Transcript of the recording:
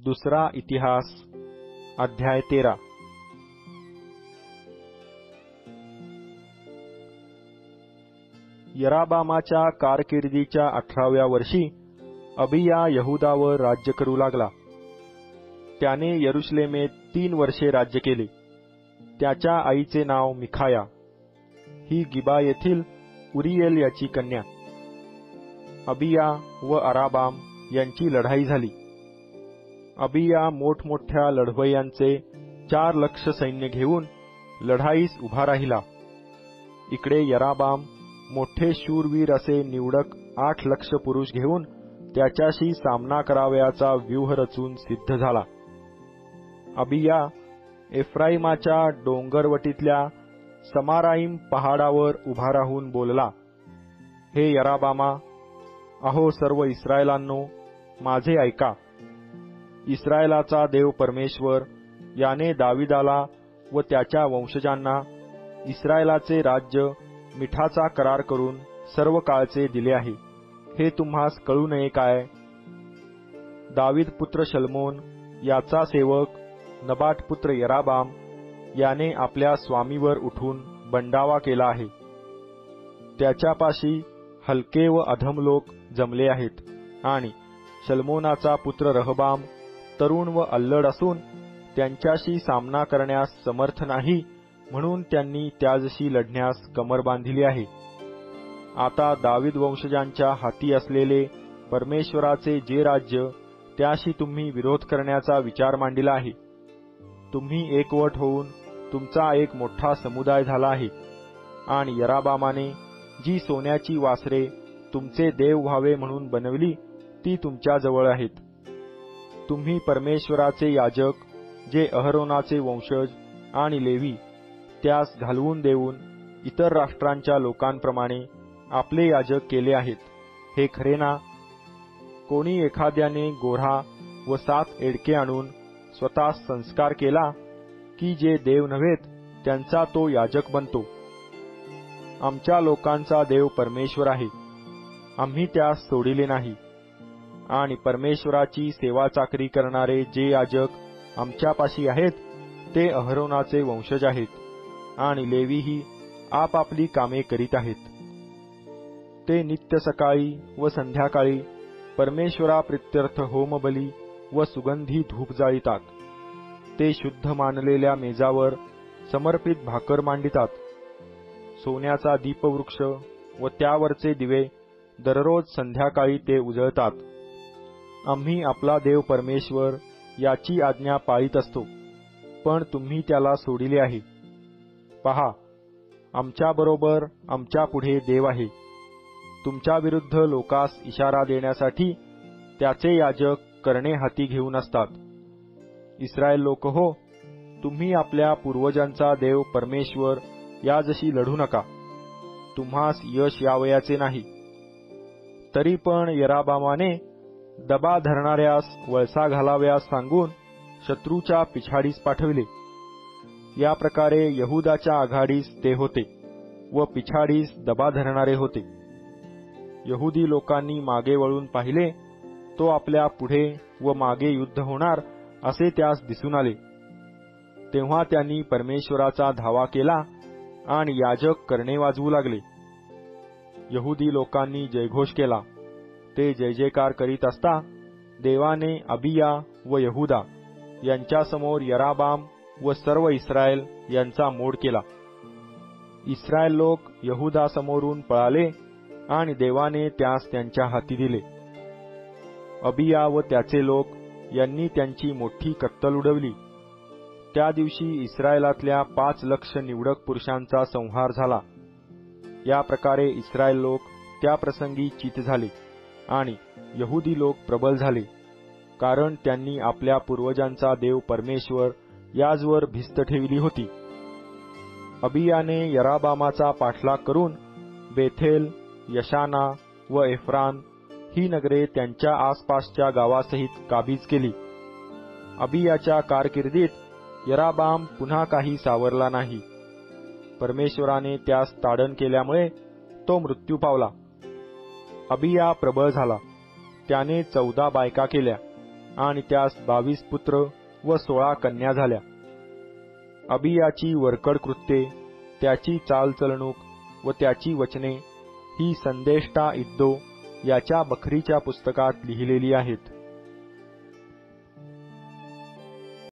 दुसरा इतिहास अध्याय 13। यराबामाच्या कारकिर्दीच्या 18व्या वर्षी अबिया यहुदावर राज्य करू लागला। त्याने यरुशलेमेत 3 वर्षे राज्य केले। त्याच्या आईचे नाव मिखाया, ही गिबा येथील उरिएल याची कन्या। अबिया व अराबाम यांची लढाई झाली। अबिया मोठमोठ्या लढवय्यांचे 4 लक्ष सैन्य घेऊन लढाईस उभा राहिला। इकडे यराबाम मोठे शूरवीर असे निवडक 8 लक्ष पुरुष घेऊन त्याच्याशी सामना करावयाचा व्यूह रचून सिद्ध झाला। अबिया एफ्राईमाच्या डोंगरवटीतल्या समाराईम पहाडावर उभा राहून बोलला, हे यराबामा, अहो सर्व इस्रायलांनो, माझे ऐका। इस्रायलाचा देव परमेश्वर याने दाविदाला व त्याच्या वंशजांना इस्रायलाचे राज्य मिठाचा करार करून सर्व काळचे दिले आहे, हे तुम्हास कळू नये काय? दावीद पुत्र शल्मोन याचा सेवक नबाट पुत्र यराबाम याने आपल्या स्वामीवर उठून बंडावा केला आहे। त्याच्यापाशी हलके व अधम लोक जमले आहेत आणि शल्मोनाचा पुत्र रहबाम तरुण व अल्लड असून त्यांच्याशी सामना करण्यास समर्थ नाही, म्हणून त्यांनी त्याजशी लढण्यास कमर बांधिली आहे। आता दावीद वंशजांच्या हाती असलेले परमेश्वराचे जे राज्य, त्याशी तुम्ही विरोध करण्याचा विचार मांडिला आहे। तुम्ही एकवट होऊन तुमचा एक मोठा समुदाय झाला आहे आणि यराबामाने जी सोन्याची वासरे तुमचे देव व्हावे म्हणून बनवली ती तुमच्याजवळ आहेत। तुम्ही परमेश्वराचे याजक, जे अहरोनाचे वंशज आणि लेवी, त्यास घालवून देऊन इतर राष्ट्रांच्या लोकांप्रमाणे आपले याजक केले आहेत, हे खरे ना? कोणी एखाद्याने गोऱ्हा व 7 एडके आणून स्वतः संस्कार केला की जे देव नव्हेत त्यांचा तो याजक बनतो। आमच्या लोकांचा देव परमेश्वर आहे, आम्ही त्यास सोडिले नाही। आणि परमेश्वराची सेवा चाकरी करणारे जे याजक आमच्यापाशी आहेत ते अहरोनाचे वंशज आहेत आणि लेवीही आपापली कामे करीत आहेत। ते नित्य सकाळी व संध्याकाळी परमेश्वराप्रित्यर्थ होमबली व सुगंधी धूप जाळीतात। ते शुद्ध मानलेल्या मेजावर समर्पित भाकर मांडितात। सोन्याचा दीपवृक्ष व त्यावरचे दिवे दररोज संध्याकाळी ते उजळतात। आम्ही आपला देव परमेश्वर याची आज्ञा पाळीत असतो, पण तुम्ही त्याला सोडिले आहे। पहा, आमच्याबरोबर आमच्या पुढे देव आहे। तुमच्या विरुद्ध लोकास इशारा देण्यासाठी त्याचे याजक करणे हाती घेऊन असतात। इस्रायल लोक हो, तुम्ही आपल्या पूर्वजांचा देव परमेश्वर याजशी लढू नका, तुम्हास यश यावयाचे नाही। तरी पण यराबामाने दबा धरणाऱ्यास वळसा घालाव्यास सांगून शत्रूच्या पिछाडीस पाठविले। या प्रकारे यहुदाच्या आघाडीस ते होते व पिछाडीस दबा धरणारे होते। यहुदी लोकांनी मागे वळून पाहिले तो आपल्या पुढे व मागे युद्ध होणार असे त्यास दिसून आले। तेव्हा त्यांनी परमेश्वराचा धावा केला आणि याजक करणे वाजवू लागले। यहुदी लोकांनी जयघोष केला। ते जय जयकार करीत असता देवाने अबिया व यहुदा यांच्यासमोर यराबाम व सर्व इस्रायल यांचा मोड केला। इस्रायल लोक यहुदा समोरून पळाले आणि देवाने त्यास त्यांच्या हाती दिले। अबिया व त्याचे लोक यांनी त्यांची मोठी कत्तल उडवली। त्या दिवशी इस्रायलातल्या 5 लक्ष निवडक पुरुषांचा संहार झाला। या प्रकारे इस्रायल लोक त्या प्रसंगी चित झाले आणि यहुदी लोक प्रबल झाले, कारण त्यांनी आपल्या पूर्वजांचा देव परमेश्वर याजवर भिस्त ठेवली होती। अबियाने यराबामाचा पाठलाग करून बेथेल, यशाना व एफ्रान ही नगरे त्यांच्या आसपासच्या गावासहित काबीज केली। अबियाच्या कारकिर्दीत यराबाम पुन्हा काही सावरला नाही। परमेश्वराने त्यास ताडण केल्यामुळे तो मृत्यू पावला। अबिया प्रबळ झाला, त्याने 14 बायका केल्या आणि त्यास 22 पुत्र व 16 कन्या झाल्या. अबियाची वरकड कृत्ये, त्याची चालचलणूक व त्याची वचने ही संदेष्टा इद्दो याच्या बखरीच्या पुस्तकात लिहिलेली आहेत.